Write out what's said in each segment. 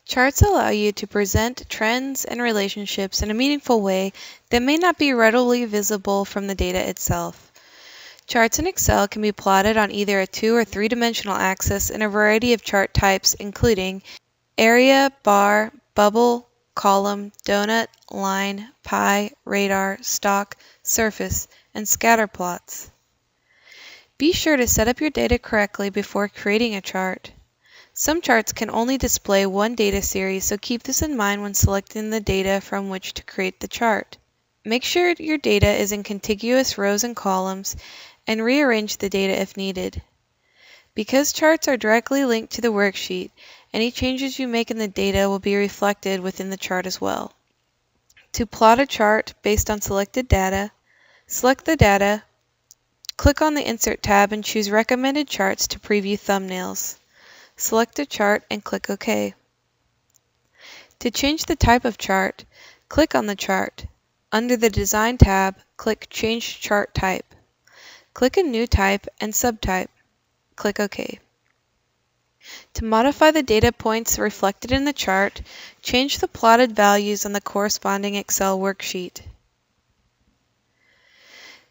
Charts allow you to present trends and relationships in a meaningful way that may not be readily visible from the data itself. Charts in Excel can be plotted on either a 2- or 3-dimensional axis in a variety of chart types, including area, bar, bubble, column, donut, line, pie, radar, stock, surface, and scatter plots. Be sure to set up your data correctly before creating a chart. Some charts can only display one data series, so keep this in mind when selecting the data from which to create the chart. Make sure your data is in contiguous rows and columns, and rearrange the data if needed. Because charts are directly linked to the worksheet, any changes you make in the data will be reflected within the chart as well. To plot a chart based on selected data, select the data, click on the Insert tab and choose Recommended Charts to preview thumbnails. Select a chart and click OK. To change the type of chart, click on the chart. Under the Design tab, click Change Chart Type. Click a new type and subtype. Click OK. To modify the data points reflected in the chart, change the plotted values on the corresponding Excel worksheet.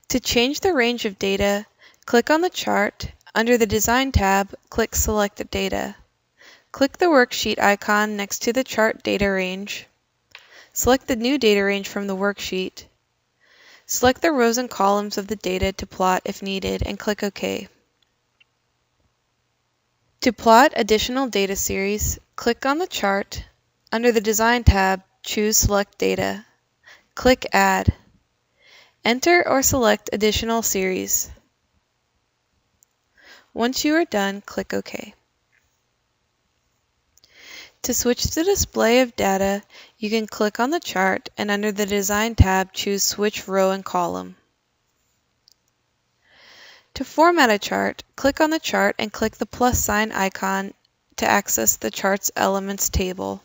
To change the range of data, click on the chart. Under the Design tab, click Select Data. Click the worksheet icon next to the chart data range. Select the new data range from the worksheet. Select the rows and columns of the data to plot if needed and click OK. To plot additional data series, click on the chart. Under the Design tab, choose Select Data. Click Add. Enter or select additional series. Once you are done, click OK. To switch the display of data, you can click on the chart and under the Design tab, choose Switch Row and Column. To format a chart, click on the chart and click the plus sign icon to access the chart's elements table.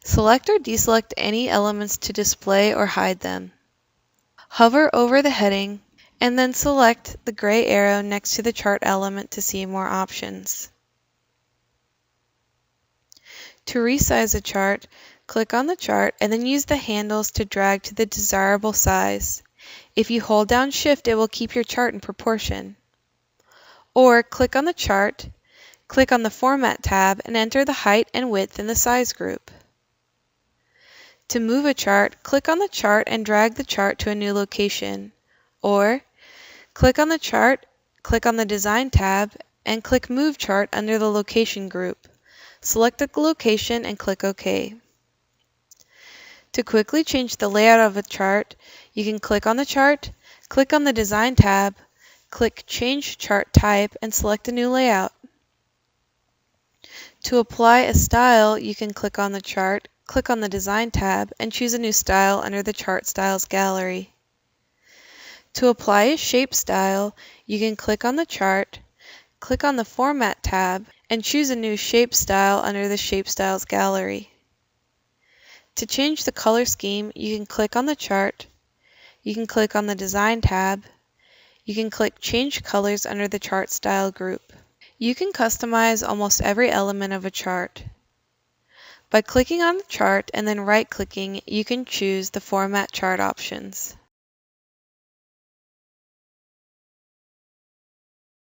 Select or deselect any elements to display or hide them. Hover over the heading and then select the gray arrow next to the chart element to see more options. To resize a chart, click on the chart and then use the handles to drag to the desirable size. If you hold down Shift, it will keep your chart in proportion. Or click on the chart, click on the Format tab, and enter the height and width in the size group. To move a chart, click on the chart and drag the chart to a new location. Or click on the chart, click on the Design tab, and click Move Chart under the Location group. Select the location and click OK. To quickly change the layout of a chart, you can click on the chart, click on the Design tab, click Change Chart Type, and select a new layout. To apply a style, you can click on the chart, click on the Design tab, and choose a new style under the Chart Styles gallery. To apply a shape style, you can click on the chart, click on the Format tab, and choose a new shape style under the Shape Styles gallery. To change the color scheme, you can click on the chart, you can click on the Design tab, you can click Change Colors under the Chart Style group. You can customize almost every element of a chart. By clicking on the chart and then right-clicking, you can choose the Format Chart options.